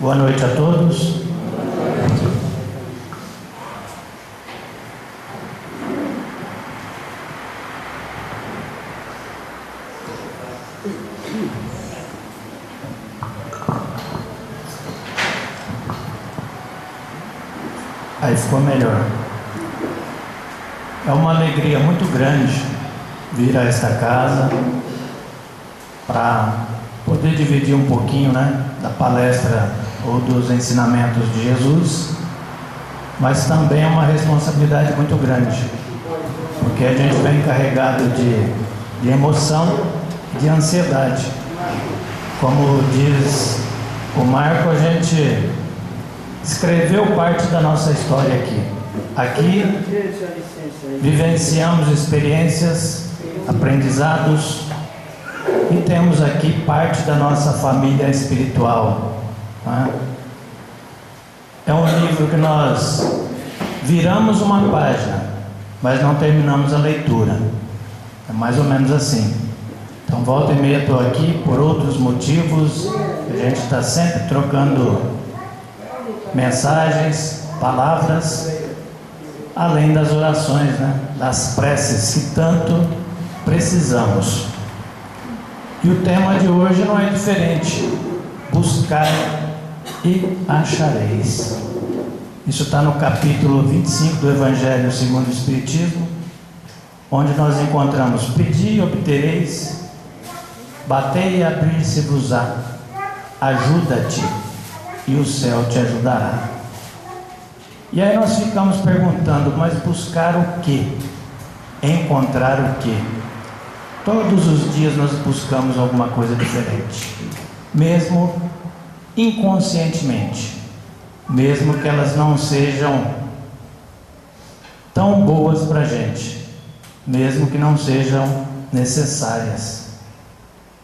Boa noite a todos. Aí ficou melhor. É uma alegria muito grande vir a esta casa para poder dividir um pouquinho, da palestra ou dos ensinamentos de Jesus, mas também é uma responsabilidade muito grande, porque a gente vem carregado de emoção e de ansiedade. Como diz o Marco, a gente escreveu parte da nossa história aqui. Aqui vivenciamos experiências, aprendizados e temos aqui parte da nossa família espiritual. É um livro que nós viramos uma página, mas não terminamos a leitura. É mais ou menos assim. Então, volta e meia estou aqui por outros motivos. A gente está sempre trocando mensagens, palavras, além das orações, das preces que tanto precisamos. E o tema de hoje não é diferente: buscar e achareis. Isso está no capítulo 25 do Evangelho segundo o Espiritismo, onde nós encontramos: pedi e obtereis, batei e abrir-se-vos-á, ajuda-te e o céu te ajudará. E aí nós ficamos perguntando: mas buscar o quê? Encontrar o quê? Todos os dias nós buscamos alguma coisa diferente, mesmo inconscientemente, mesmo que elas não sejam tão boas para a gente, mesmo que não sejam necessárias,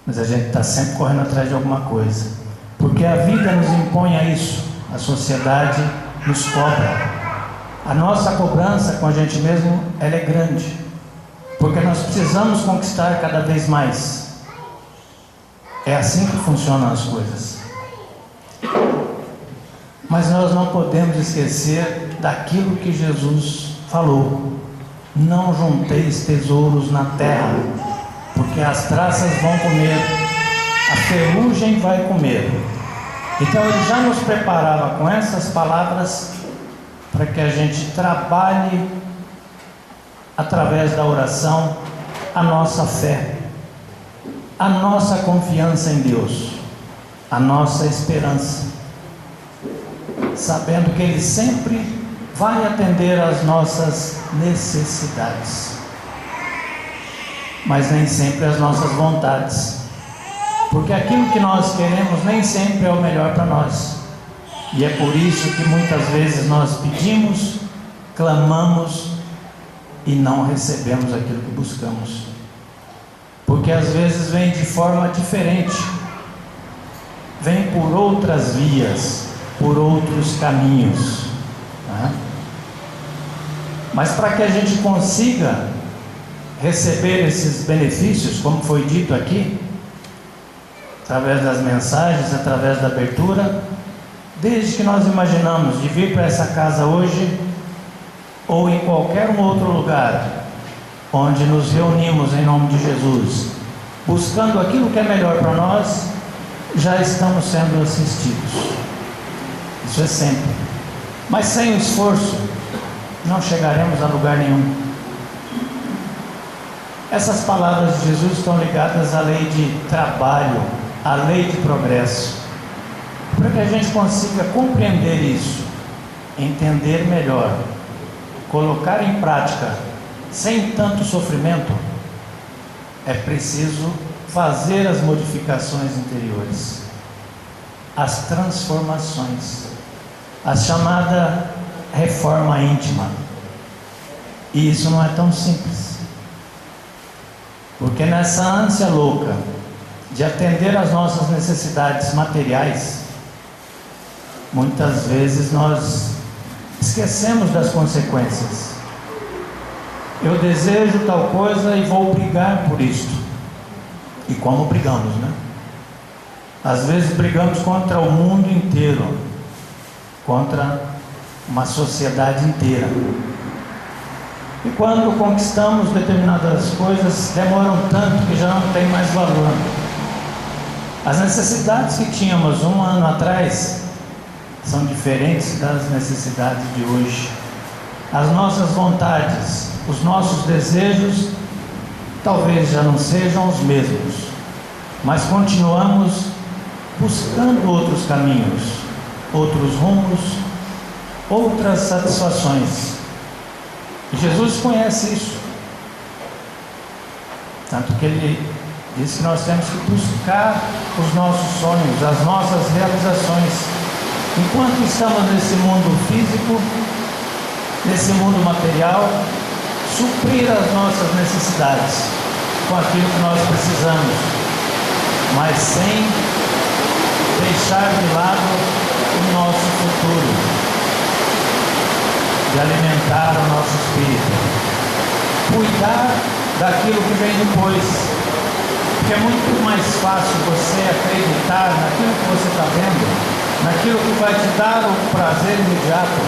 mas a gente está sempre correndo atrás de alguma coisa, porque a vida nos impõe a isso, a sociedade nos cobra. A nossa cobrança com a gente mesmo, ela é grande, porque nós precisamos conquistar cada vez mais. É assim que funcionam as coisas. Mas nós não podemos esquecer daquilo que Jesus falou: não junteis tesouros na terra, porque as traças vão comer, a ferrugem vai comer. Então ele já nos preparava com essas palavras para que a gente trabalhe através da oração a nossa fé, a nossa confiança em Deus, a nossa esperança, sabendo que Ele sempre vai atender às nossas necessidades, mas nem sempre às nossas vontades, porque aquilo que nós queremos nem sempre é o melhor para nós. E é por isso que muitas vezes nós pedimos, clamamos e não recebemos aquilo que buscamos, porque às vezes vem de forma diferente, vem por outras vias, por outros caminhos, Mas para que a gente consiga receber esses benefícios, como foi dito aqui, através das mensagens, através da abertura, desde que nós imaginamos de vir para essa casa hoje, ou em qualquer um outro lugar onde nos reunimos em nome de Jesus, buscando aquilo que é melhor para nós, já estamos sendo assistidos. Isso é sempre. Mas sem o esforço, não chegaremos a lugar nenhum. Essas palavras de Jesus estão ligadas à lei de trabalho, à lei de progresso, para que a gente consiga compreender isso, entender melhor, colocar em prática sem tanto sofrimento, é preciso fazer as modificações interiores, as transformações, a chamada reforma íntima. E isso não é tão simples, porque nessa ânsia louca de atender às nossas necessidades materiais, muitas vezes nós esquecemos das consequências. Eu desejo tal coisa e vou brigar por isto. E como brigamos, Às vezes brigamos contra o mundo inteiro, contra uma sociedade inteira. E quando conquistamos determinadas coisas, demoram tanto que já não tem mais valor. As necessidades que tínhamos um ano atrás são diferentes das necessidades de hoje. As nossas vontades, os nossos desejos, talvez já não sejam os mesmos, mas continuamos buscando outros caminhos, outros rumos, outras satisfações. E Jesus conhece isso, tanto que Ele diz que nós temos que buscar os nossos sonhos, as nossas realizações. Enquanto estamos nesse mundo físico, nesse mundo material, suprir as nossas necessidades com aquilo que nós precisamos, mas sem deixar de lado o nosso futuro, de alimentar o nosso espírito, cuidar daquilo que vem depois, porque é muito mais fácil você acreditar naquilo que você está vendo, naquilo que vai te dar o prazer imediato,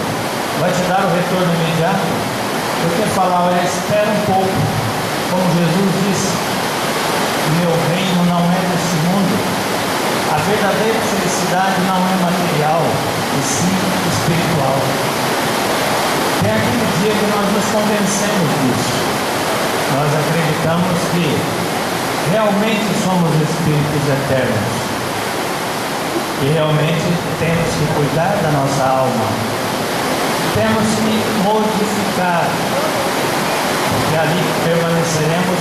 vai te dar o retorno imediato, do que falar, olha, espera um pouco, como Jesus disse, meu reino não é desse mundo. A verdadeira felicidade não é material, e sim espiritual. Tem aquele dia que nós nos convencemos disso. Nós acreditamos que realmente somos espíritos eternos. E realmente temos que cuidar da nossa alma. Temos que modificar, porque ali permaneceremos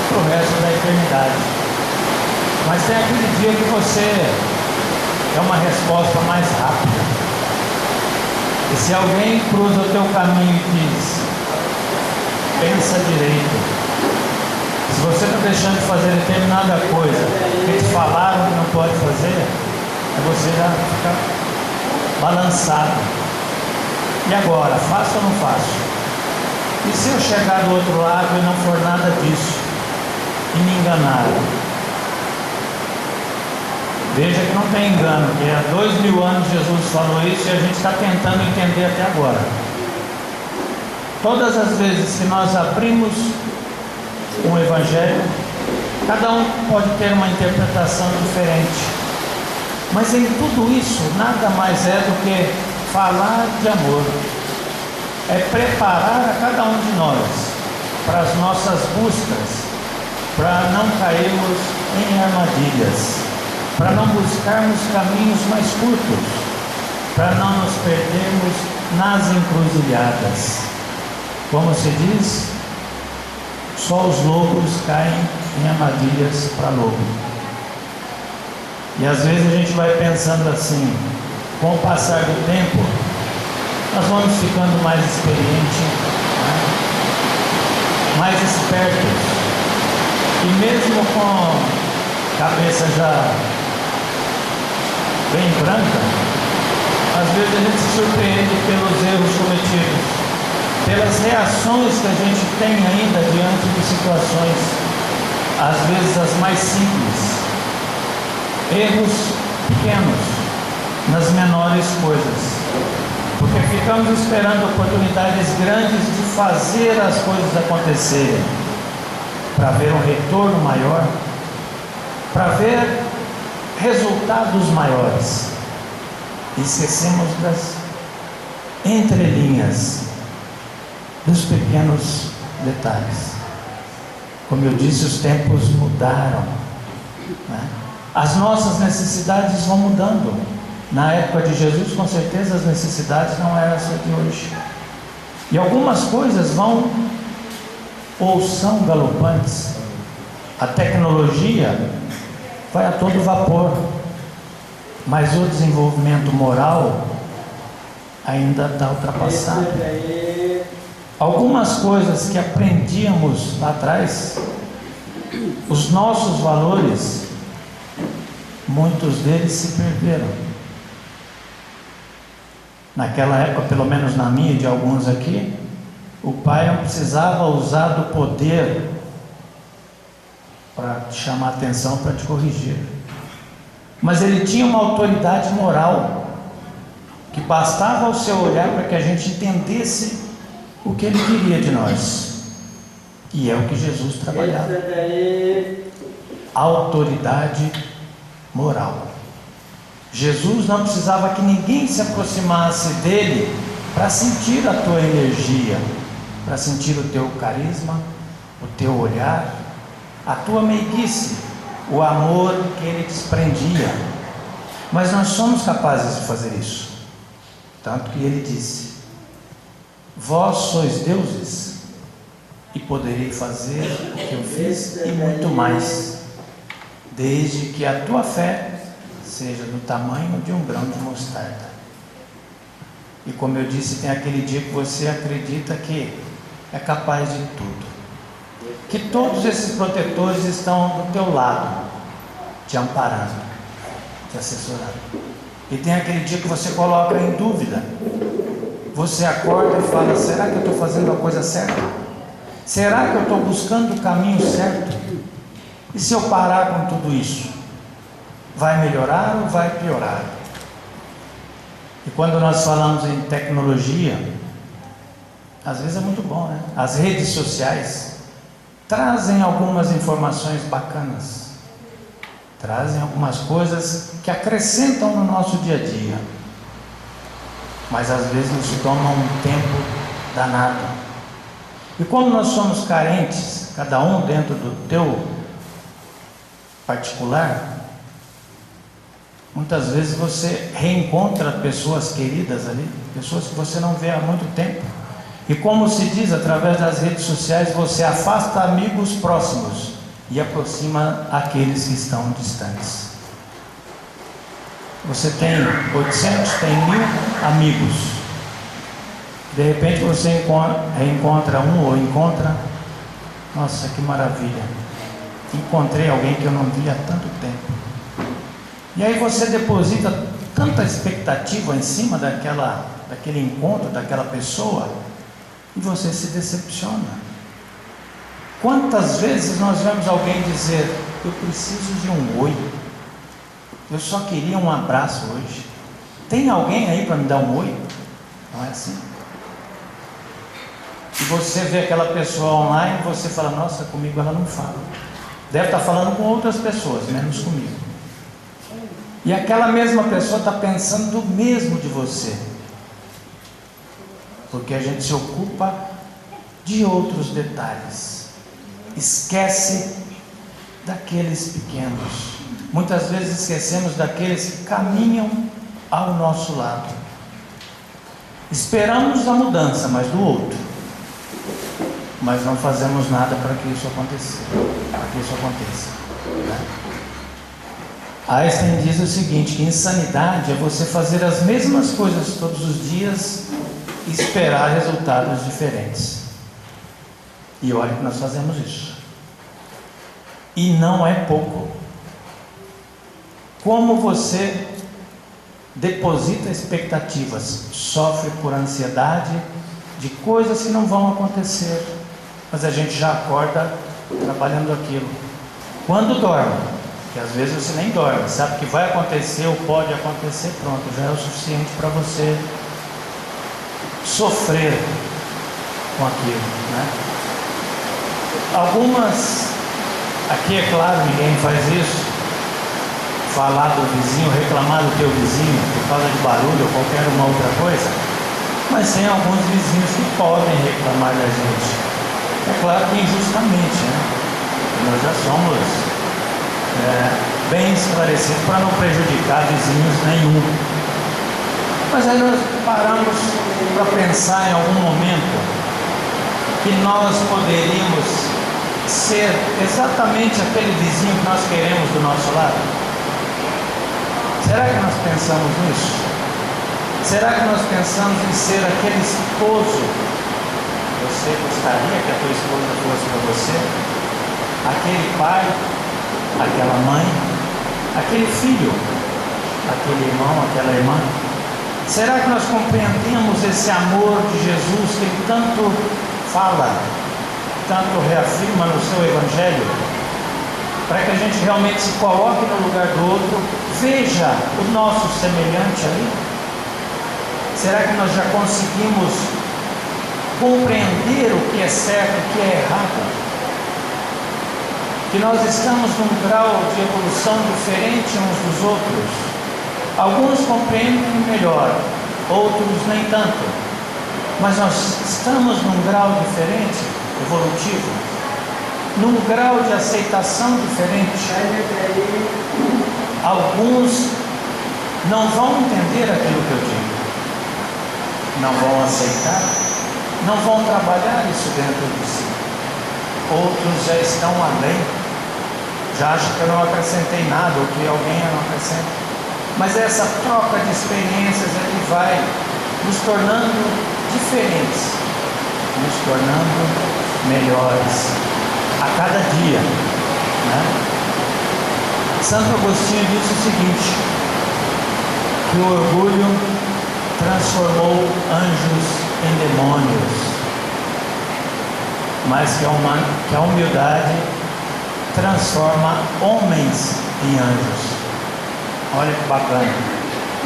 para o resto da eternidade. Mas tem aquele dia que você é uma resposta mais rápida. E se alguém cruza o teu caminho e diz, pensa direito, se você está deixando de fazer determinada coisa que te falaram que não pode fazer, você já fica balançado. E agora, faço ou não faço? E se eu chegar do outro lado e não for nada disso, e me enganar? Veja que não tem engano, que há 2000 anos Jesus falou isso e a gente está tentando entender até agora. Todas as vezes que nós abrimos um evangelho, cada um pode ter uma interpretação diferente. Mas em tudo isso, nada mais é do que falar de amor. É preparar a cada um de nós para as nossas buscas, para não cairmos em armadilhas, para não buscarmos caminhos mais curtos, para não nos perdermos nas encruzilhadas. Como se diz, só os lobos caem em armadilhas para lobo. E às vezes a gente vai pensando assim, com o passar do tempo, nós vamos ficando mais experientes, né? Mais espertos, e mesmo com cabeça já bem branca, às vezes a gente se surpreende pelos erros cometidos, pelas reações que a gente tem ainda diante de situações, às vezes as mais simples. Erros pequenos nas menores coisas, porque ficamos esperando oportunidades grandes de fazer as coisas acontecerem, para ver um retorno maior, para ver resultados maiores. E esquecemos das entrelinhas, dos pequenos detalhes. Como eu disse, os tempos mudaram, né? As nossas necessidades vão mudando. Na época de Jesus, com certeza, as necessidades não eram essa de hoje. E algumas coisas vão ou são galopantes. A tecnologia vai a todo vapor, mas o desenvolvimento moral ainda está ultrapassado. Algumas coisas que aprendíamos lá atrás, os nossos valores, muitos deles se perderam. Naquela época, pelo menos na minha e de alguns aqui, o pai não precisava usar do poder para te chamar a atenção, para te corrigir. mas ele tinha uma autoridade moral, que bastava o seu olhar para que a gente entendesse o que ele queria de nós, e é o que Jesus trabalhava. Autoridade moral. Jesus não precisava que ninguém se aproximasse dele para sentir a tua energia, para sentir o teu carisma, o teu olhar, a tua meiguice, o amor que ele desprendia. Mas nós somos capazes de fazer isso, tanto que ele disse: vós sois deuses e poderei fazer o que eu fiz e muito mais, desde que a tua fé seja do tamanho de um grão de mostarda. E como eu disse, tem aquele dia que você acredita que é capaz de tudo, que todos esses protetores estão do teu lado, te amparando, te assessorando. E tem aquele dia que você coloca em dúvida, você acorda e fala: será que eu estou fazendo a coisa certa? Será que eu estou buscando o caminho certo? E se eu parar com tudo isso, vai melhorar ou vai piorar? E quando nós falamos em tecnologia, às vezes é muito bom, né? As redes sociais trazem algumas informações bacanas, trazem algumas coisas que acrescentam no nosso dia a dia, mas às vezes nos tomam um tempo danado. E como nós somos carentes, cada um dentro do teu particular, muitas vezes você reencontra pessoas queridas ali, pessoas que você não vê há muito tempo. E como se diz, através das redes sociais, você afasta amigos próximos e aproxima aqueles que estão distantes. Você tem 800, tem 1000 amigos. De repente você reencontra um ou encontra: nossa, que maravilha, encontrei alguém que eu não via há tanto tempo. E aí você deposita tanta expectativa em cima daquele encontro, daquela pessoa, e você se decepciona. Quantas vezes nós vemos alguém dizer: eu preciso de um oi, eu só queria um abraço hoje. Tem alguém aí para me dar um oi? Não é assim? E você vê aquela pessoa online e você fala: nossa, comigo ela não fala, deve estar falando com outras pessoas, menos comigo. E aquela mesma pessoa está pensando do mesmo de você, porque a gente se ocupa de outros detalhes, esquece daqueles pequenos. Muitas vezes esquecemos daqueles que caminham ao nosso lado. Esperamos a mudança, mas do outro, mas não fazemos nada para que isso aconteça. Né? Einstein diz o seguinte: que insanidade é você fazer as mesmas coisas todos os dias e esperar resultados diferentes. E olha que nós fazemos isso, e não é pouco. Como você deposita expectativas, sofre por ansiedade de coisas que não vão acontecer, mas a gente já acorda trabalhando aquilo. Quando dorme, que às vezes você nem dorme, sabe que vai acontecer ou pode acontecer, pronto, já é o suficiente para você sofrer com aquilo, né? Algumas, aqui é claro, ninguém faz isso, falar do vizinho, reclamar do teu vizinho por causa de barulho ou qualquer uma outra coisa, mas tem alguns vizinhos que podem reclamar da gente. É claro que injustamente, né? Nós já somos bem esclarecidos para não prejudicar vizinhos nenhum. Mas aí nós paramos para pensar em algum momento que nós poderíamos ser exatamente aquele vizinho que nós queremos do nosso lado. Será que nós pensamos nisso? Será que nós pensamos em ser aquele esposo que você gostaria que a tua esposa fosse para você? Aquele pai, aquela mãe, aquele filho, aquele irmão, aquela irmã? Será que nós compreendemos esse amor de Jesus que ele tanto fala, tanto reafirma no seu Evangelho? para que a gente realmente se coloque no lugar do outro, veja o nosso semelhante ali? Será que nós já conseguimos compreender o que é certo e o que é errado? Que nós estamos num grau de evolução diferente uns dos outros. Alguns compreendem melhor, outros nem tanto. Mas nós estamos num grau diferente, evolutivo, num grau de aceitação diferente. Alguns não vão entender aquilo que eu digo, não vão aceitar, não vão trabalhar isso dentro de si. Outros já estão além, já acham que eu não acrescentei nada, ou que alguém não acrescenta. Mas essa troca de experiências é que vai nos tornando diferentes, nos tornando melhores a cada dia, né? Santo Agostinho disse o seguinte, que o orgulho transformou anjos em demônios, mas que a humildade transforma homens em anjos. Olha que bacana.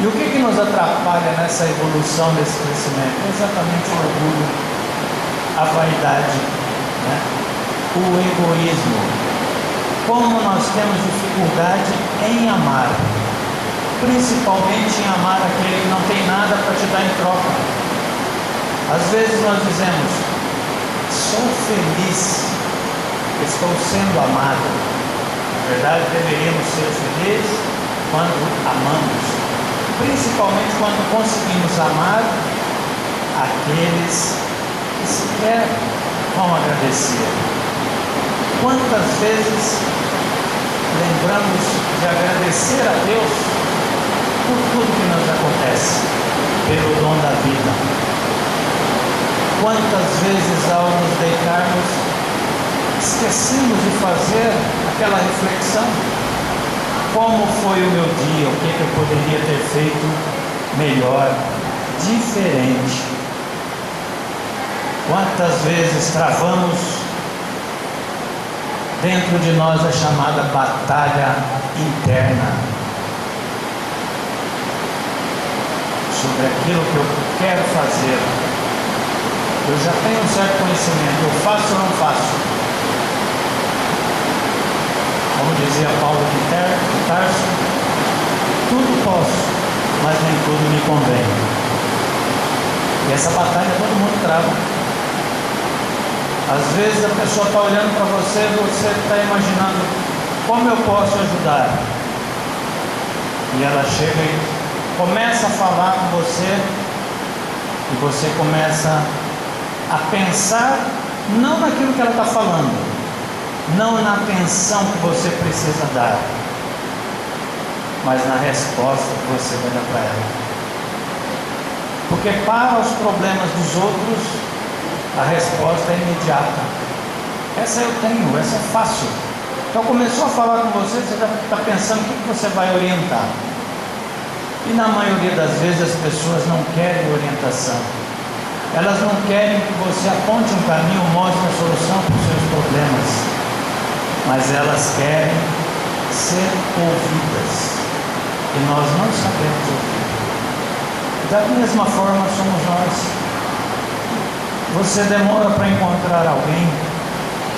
E o que nos atrapalha nessa evolução desse crescimento? É exatamente o orgulho, a vaidade, né? O egoísmo. Como nós temos dificuldade em amar, principalmente em amar aquele que não tem nada para te dar em troca. Às vezes nós dizemos, sou feliz, estou sendo amado. Na verdade, deveríamos ser felizes quando amamos, principalmente quando conseguimos amar aqueles que sequer vão agradecer. Quantas vezes lembramos de agradecer a Deus por tudo que nos acontece, pelo dom da vida? Quantas vezes ao nos deitarmos esquecemos de fazer aquela reflexão? Como foi o meu dia? O que eu poderia ter feito melhor, diferente? Quantas vezes travamos dentro de nós a chamada batalha interna sobre aquilo que eu quero fazer? Eu já tenho um certo conhecimento, eu faço ou não faço? Como dizia Paulo de Tarso, tudo posso, mas nem tudo me convém. E essa batalha todo mundo trava. Às vezes a pessoa está olhando para você, você está imaginando como eu posso ajudar. E ela chega e começa a falar com você, e você começa a pensar não naquilo que ela está falando, não na atenção que você precisa dar, mas na resposta que você vai dar para ela. Porque para os problemas dos outros, a resposta é imediata. Essa eu tenho, essa é fácil. Então começou a falar com você, você já está pensando o que você vai orientar. E na maioria das vezes as pessoas não querem orientação. Elas não querem que você aponte um caminho, mostre a solução para os seus problemas. Mas elas querem ser ouvidas. E nós não sabemos ouvir. Da mesma forma somos nós. Você demora para encontrar alguém,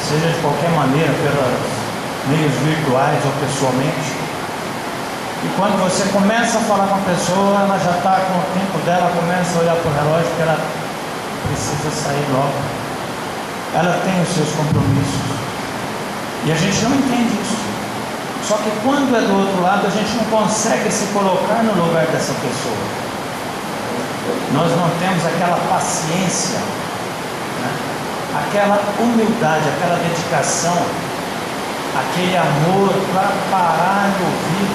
seja de qualquer maneira, pelos meios virtuais ou pessoalmente. E quando você começa a falar com a pessoa, ela já está com o tempo dela, começa a olhar para o relógio, porque ela precisa sair logo. Ela tem os seus compromissos. E a gente não entende isso. Só que quando é do outro lado, a gente não consegue se colocar no lugar dessa pessoa. Nós não temos aquela paciência, né? Aquela humildade, aquela dedicação, aquele amor para parar e ouvir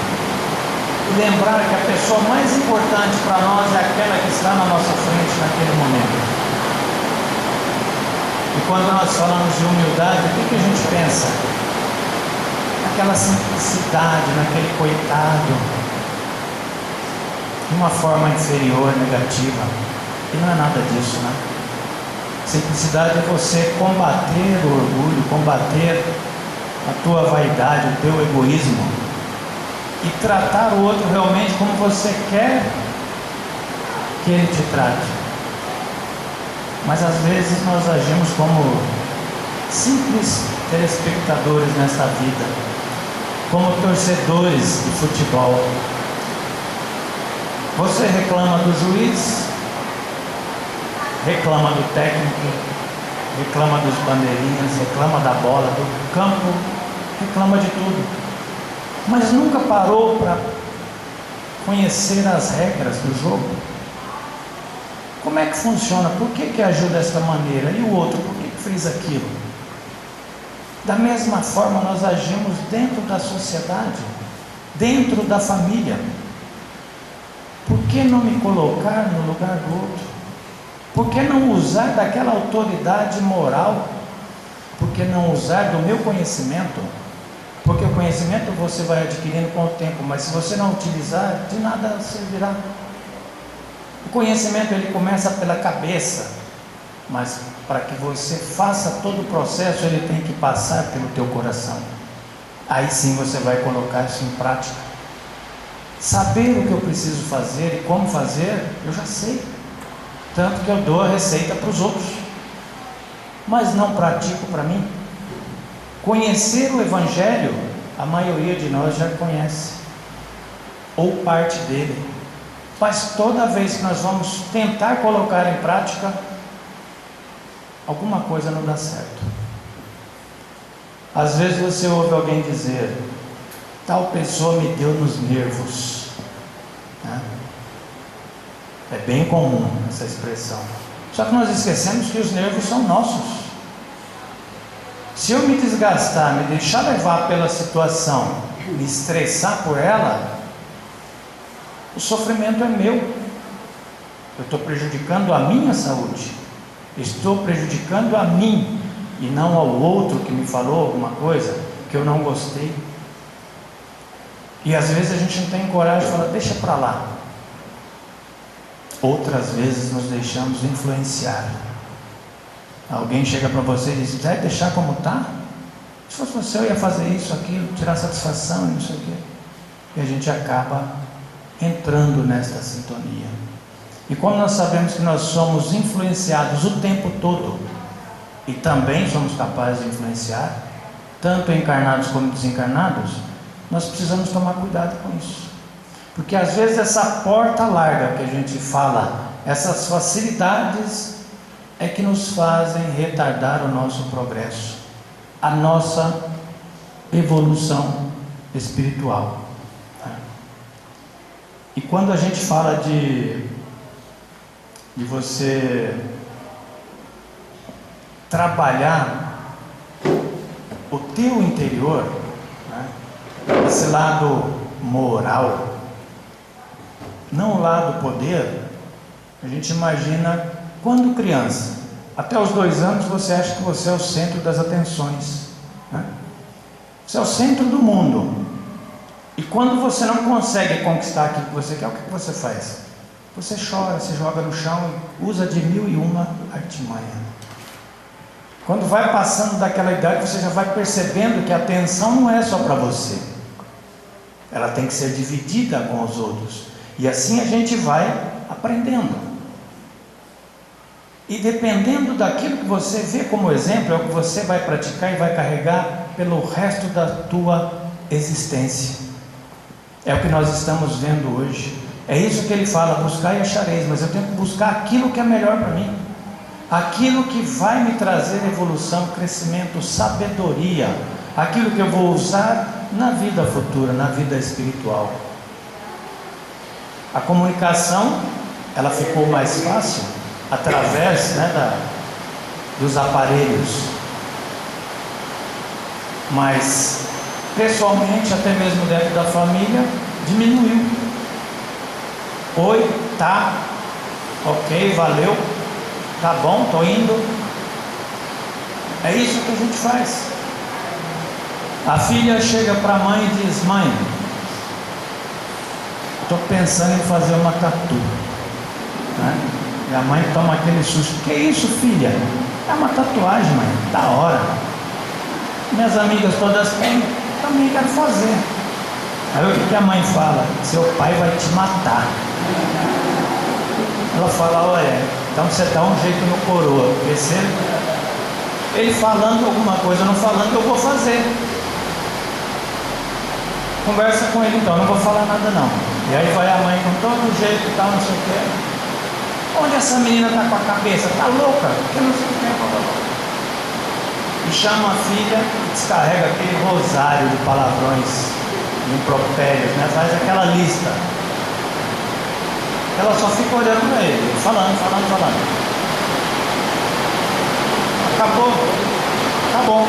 e lembrar que a pessoa mais importante para nós é aquela que está na nossa frente naquele momento. E quando nós falamos de humildade, o que a gente pensa? Aquela simplicidade, naquele coitado, de uma forma inferior, negativa. E não é nada disso, né? Simplicidade é você combater o orgulho, combater a tua vaidade, o teu egoísmo, e tratar o outro realmente como você quer que ele te trate. Mas às vezes nós agimos como simples telespectadores nessa vida, como torcedores de futebol. Você reclama do juiz, reclama do técnico, reclama dos bandeirinhas, reclama da bola, do campo, reclama de tudo, mas nunca parou para conhecer as regras do jogo. Como é que funciona? Por que ajuda desta maneira? E o outro, por que fez aquilo? Da mesma forma nós agimos dentro da sociedade, dentro da família. Por que não me colocar no lugar do outro? Por que não usar daquela autoridade moral? Por que não usar do meu conhecimento? Porque o conhecimento você vai adquirindo com o tempo, mas se você não utilizar, de nada servirá. O conhecimento ele começa pela cabeça, mas para que você faça todo o processo, ele tem que passar pelo teu coração. Aí sim você vai colocar isso em prática. Saber o que eu preciso fazer e como fazer, eu já sei. Tanto que eu dou a receita para os outros, mas não pratico para mim. Conhecer o Evangelho, a maioria de nós já conhece, ou parte dele. Mas toda vez que nós vamos tentar colocar em prática, alguma coisa não dá certo. Às vezes você ouve alguém dizer: tal pessoa me deu nos nervos, né? É bem comum essa expressão. Só que nós esquecemos que os nervos são nossos. Se eu me desgastar, me deixar levar pela situação, me estressar por ela, o sofrimento é meu. Eu estou prejudicando a minha saúde, estou prejudicando a mim e não ao outro que me falou alguma coisa que eu não gostei. E às vezes a gente não tem coragem de falar: deixa para lá. Outras vezes nos deixamos influenciar. Alguém chega para você e diz: vai deixar como está? Se fosse você, eu ia fazer isso, aquilo, tirar satisfação e não sei o quê. E a gente acaba entrando nesta sintonia. E como nós sabemos que nós somos influenciados o tempo todo, e também somos capazes de influenciar, tanto encarnados como desencarnados, nós precisamos tomar cuidado com isso. Porque às vezes essa porta larga que a gente fala, essas facilidades é que nos fazem retardar o nosso progresso, a nossa evolução espiritual. E quando a gente fala de você trabalhar o teu interior, né? Esse lado moral, não o lado poder, a gente imagina quando criança, até os 2 anos você acha que você é o centro das atenções, né? Você é o centro do mundo. E quando você não consegue conquistar aquilo que você quer, o que você faz? Você chora, se joga no chão e usa de 1001 artimanha. Quando vai passando daquela idade, você já vai percebendo que a atenção não é só para você. Ela tem que ser dividida com os outros. E assim a gente vai aprendendo. E dependendo daquilo que você vê como exemplo, é o que você vai praticar e vai carregar pelo resto da tua existência. É o que nós estamos vendo hoje. É isso que ele fala: buscar e achareis. Mas eu tenho que buscar aquilo que é melhor para mim, aquilo que vai me trazer evolução, crescimento, sabedoria, aquilo que eu vou usar na vida futura, na vida espiritual. A comunicação, ela ficou mais fácil através, dos aparelhos, mas pessoalmente, até mesmo dentro da família, diminuiu. Oi, tá, ok, valeu, tá bom, tô indo. É isso que a gente faz. A filha chega para a mãe e diz: mãe, estou pensando em fazer uma tatu, né? E a mãe toma aquele susto: que isso, filha? É uma tatuagem, mãe, da hora. Minhas amigas todas têm, também quero fazer. Aí o que a mãe fala? Seu pai vai te matar. Ela fala, olha, então você dá um jeito no coroa, porque se ele falando alguma coisa, não falando, eu vou fazer. Conversa com ele então, não vou falar nada não. E aí vai a mãe com todo jeito e tal, não sei o que. Onde essa menina está com a cabeça? Está louca? Porque não sei o que. E chama a filha e descarrega aquele rosário de palavrões, de impropérios, né? Faz aquela lista. Ela só fica olhando para ele, falando. Acabou.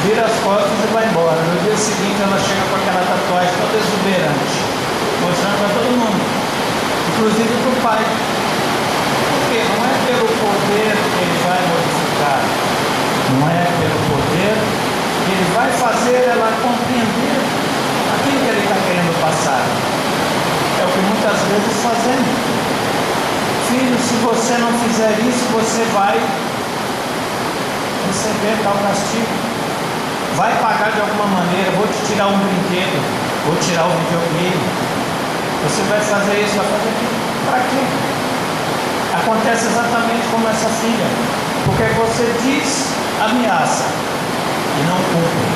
Vira as costas e vai embora. No dia seguinte ela chega com aquela tatuagem toda exuberante, mostrando para todo mundo, inclusive para o pai. Porque não é pelo poder que ele vai modificar, não é pelo poder que ele vai fazer ela compreender aquilo que ele está querendo passar. É o que muitas vezes fazemos. Filho, se você não fizer isso, você vai receber tal castigo. Vai pagar de alguma maneira, vou te tirar um brinquedo, vou tirar o videogame. Você vai fazer isso, vai fazer aquilo. Para quê? Acontece exatamente como essa filha. Porque você diz, ameaça e não cumpre.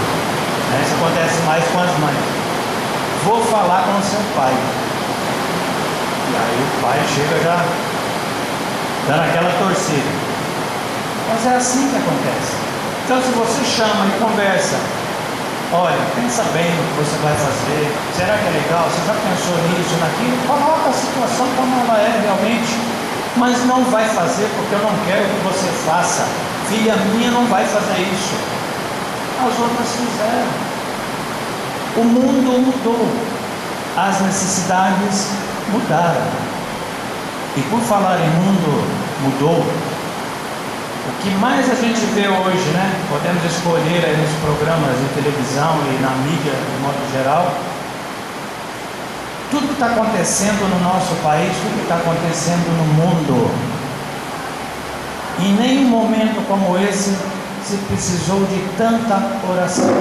Isso acontece mais com as mães. Vou falar com o seu pai. E aí o pai chega já dando aquela torcida. Mas é assim que acontece. Então se você chama e conversa, olha, pensa bem no que você vai fazer, será que é legal? Você já pensou nisso, naquilo? Coloca a situação como ela é realmente, mas não vai fazer porque eu não quero que você faça. Filha minha não vai fazer isso. As outras fizeram. O mundo mudou, as necessidades mudaram. E por falar em mundo mudou, o que mais a gente vê hoje, né? Podemos escolher aí nos programas de televisão e na mídia de modo geral, tudo que está acontecendo no nosso país, tudo que está acontecendo no mundo. Em nenhum momento como esse se precisou de tanta oração,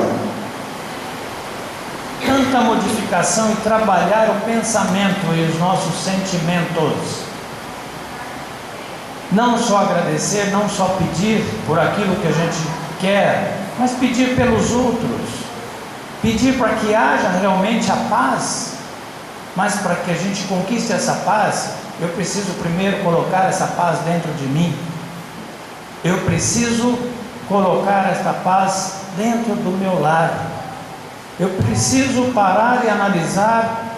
tanta modificação e trabalhar o pensamento e os nossos sentimentos. Não só agradecer, não só pedir por aquilo que a gente quer, mas pedir pelos outros, pedir para que haja realmente a paz. Mas para que a gente conquiste essa paz, eu preciso primeiro colocar essa paz dentro de mim. Eu preciso colocar esta paz dentro do meu lar. Eu preciso parar e analisar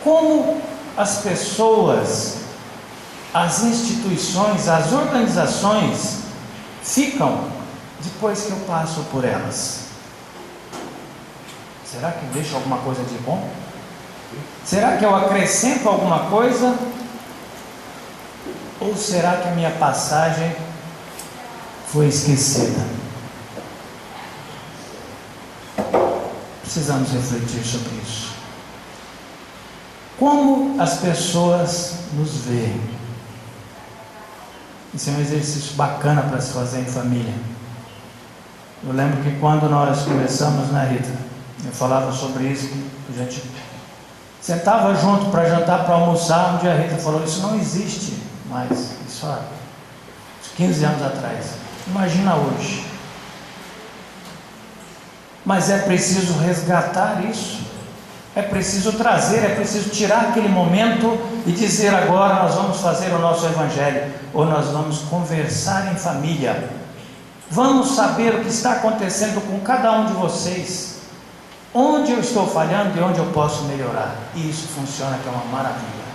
como as pessoas, as instituições, as organizações ficam depois que eu passo por elas. Será que eu deixo alguma coisa de bom? Será que eu acrescento alguma coisa? Ou será que a minha passagem foi esquecida? Precisamos refletir sobre isso. Como as pessoas nos veem? Isso é um exercício bacana para se fazer em família. Eu lembro que quando nós começamos, né, Rita? Eu falava sobre isso, que a gente sentava junto para jantar, para almoçar. Um dia a Rita falou, isso não existe mais, isso há 15 anos atrás. Imagina hoje. Mas é preciso resgatar isso. É preciso trazer, é preciso tirar aquele momento e dizer agora nós vamos fazer o nosso evangelho, ou nós vamos conversar em família. Vamos saber o que está acontecendo com cada um de vocês, onde eu estou falhando e onde eu posso melhorar. E isso funciona, que é uma maravilha.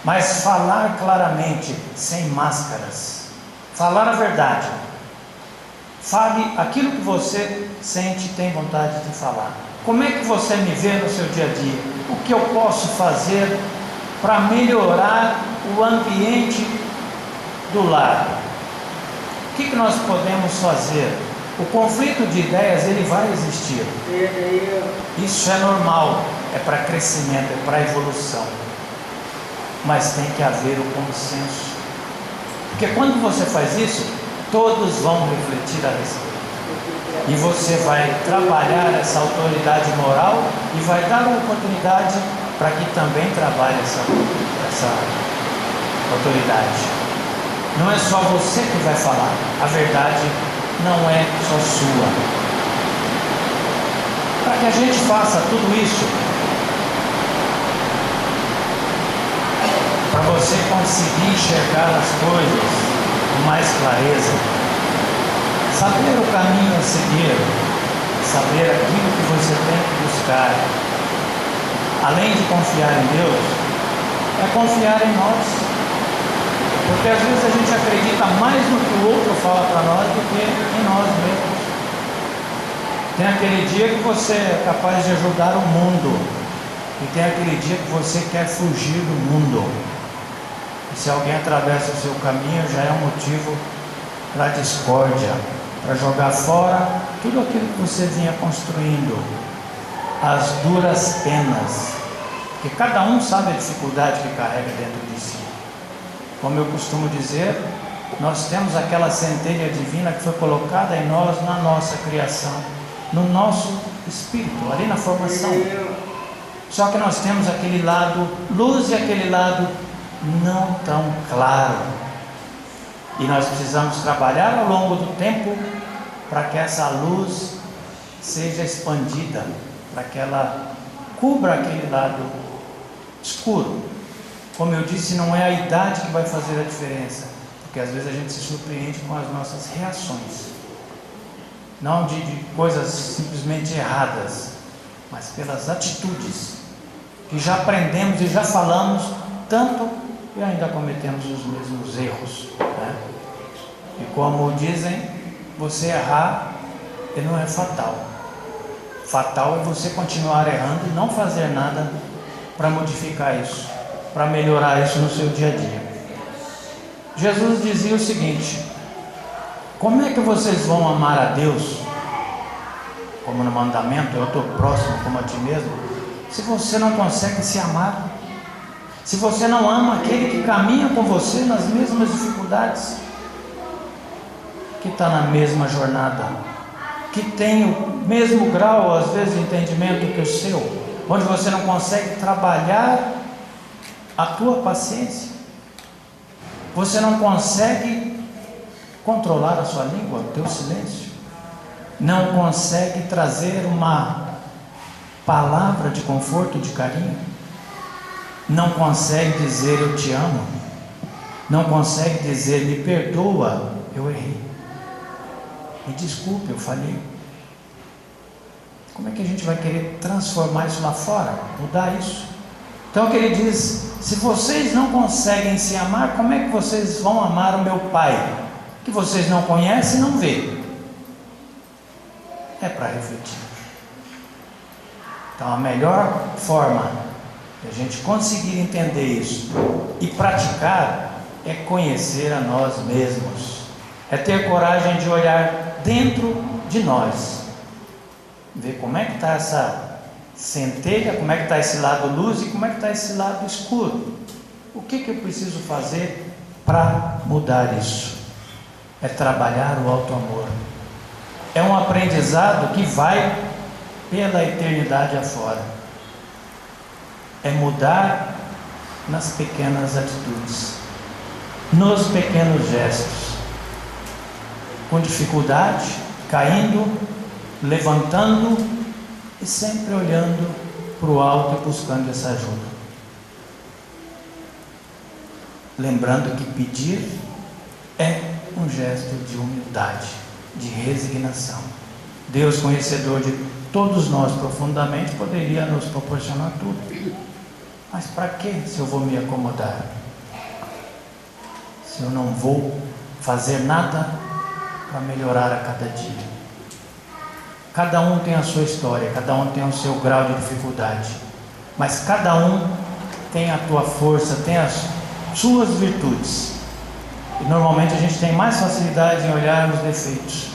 Mas falar claramente, sem máscaras, falar a verdade. Fale aquilo que você sente e tem vontade de falar. Como é que você me vê no seu dia a dia? O que eu posso fazer para melhorar o ambiente do lar? O que nós podemos fazer? O conflito de ideias, ele vai existir. Isso é normal, é para crescimento, é para evolução. Mas tem que haver o consenso. Porque quando você faz isso, todos vão refletir a respeito. E você vai trabalhar essa autoridade moral e vai dar uma oportunidade para que também trabalhe essa autoridade. Não é só você que vai falar, a verdade não é só sua. Para que a gente faça tudo isso, para você conseguir enxergar as coisas com mais clareza, saber o caminho a seguir, saber aquilo que você tem que buscar, além de confiar em Deus, é confiar em nós, porque às vezes a gente acredita mais no que o outro fala para nós do que em nós mesmos. Tem aquele dia que você é capaz de ajudar o mundo, e tem aquele dia que você quer fugir do mundo. E se alguém atravessa o seu caminho, já é um motivo para discórdia, para jogar fora tudo aquilo que você vinha construindo, as duras penas, porque cada um sabe a dificuldade que carrega dentro de si. Como eu costumo dizer, nós temos aquela centelha divina que foi colocada em nós na nossa criação, no nosso espírito, ali na formação. Só que nós temos aquele lado luz e aquele lado não tão claro. E nós precisamos trabalhar ao longo do tempo para que essa luz seja expandida, para que ela cubra aquele lado escuro. Como eu disse, não é a idade que vai fazer a diferença, porque às vezes a gente se surpreende com as nossas reações, não de coisas simplesmente erradas, mas pelas atitudes que já aprendemos e já falamos tanto e ainda cometemos os mesmos erros, né? E como dizem, você errar não é fatal. Fatal é você continuar errando e não fazer nada para modificar isso, para melhorar isso no seu dia a dia. Jesus dizia o seguinte: como é que vocês vão amar a Deus, como no mandamento, eu estou próximo como a ti mesmo, se você não consegue se amar? Se você não ama aquele que caminha com você nas mesmas dificuldades, que está na mesma jornada, que tem o mesmo grau, às vezes, de entendimento que o seu, onde você não consegue trabalhar a tua paciência, você não consegue controlar a sua língua, o teu silêncio, não consegue trazer uma palavra de conforto, de carinho, não consegue dizer eu te amo, não consegue dizer me perdoa, eu errei, me desculpe, eu falhei. Como é que a gente vai querer transformar isso lá fora, mudar isso? Então o que ele diz: se vocês não conseguem se amar, como é que vocês vão amar o meu Pai, que vocês não conhecem e não veem? É para refletir. Então a melhor forma de a gente conseguir entender isso e praticar é conhecer a nós mesmos, é ter coragem de olhar dentro de nós, ver como é que está essa centelha, como é que está esse lado luz e como é que está esse lado escuro. O que eu preciso fazer para mudar isso? É trabalhar o alto amor. É um aprendizado que vai pela eternidade afora. É mudar nas pequenas atitudes, nos pequenos gestos, com dificuldade, caindo, levantando e sempre olhando para o alto e buscando essa ajuda. Lembrando que pedir é um gesto de humildade, de resignação. Deus, conhecedor de todos nós profundamente, poderia nos proporcionar tudo. Mas para que se eu vou me acomodar? Se eu não vou fazer nada para melhorar a cada dia? Cada um tem a sua história, cada um tem o seu grau de dificuldade, mas cada um tem a tua força, tem as suas virtudes. E normalmente a gente tem mais facilidade em olhar os defeitos,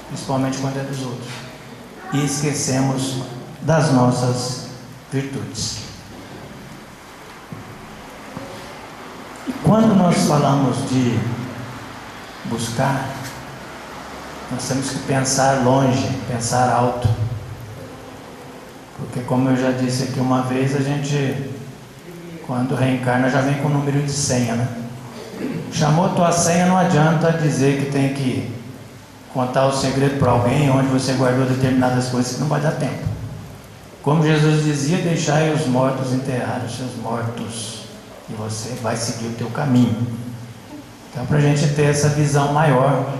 principalmente quando é dos outros, e esquecemos das nossas virtudes. E quando nós falamos de buscar, Nós temos que pensar longe, pensar alto. Porque, como eu já disse aqui uma vez, a gente, quando reencarna, já vem com o número de senha, né? Chamou a tua senha, não adianta dizer que tem que contar o segredo para alguém, onde você guardou determinadas coisas, que não vai dar tempo. Como Jesus dizia, deixai os mortos enterrar os seus mortos, e você vai seguir o teu caminho. Então, para a gente ter essa visão maior,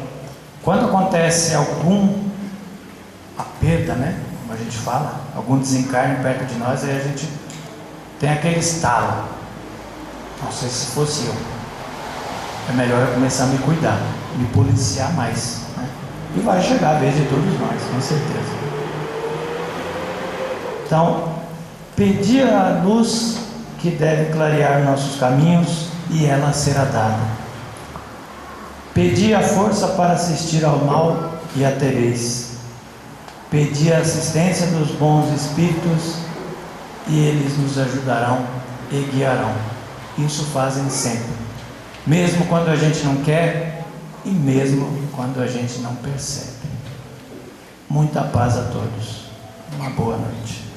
quando acontece a perda, né, como a gente fala, algum desencarne perto de nós, aí a gente tem aquele estalo. Não sei se fosse eu. É melhor eu começar a me cuidar, me policiar mais, né? E vai chegar a vez de todos nós, com certeza. Então, pedir a luz que deve clarear nossos caminhos, e ela será dada. Pedi a força para assistir ao mal, e a tereis. Pedi a assistência dos bons espíritos, e eles nos ajudarão e guiarão. Isso fazem sempre, mesmo quando a gente não quer e mesmo quando a gente não percebe. Muita paz a todos. Uma boa noite.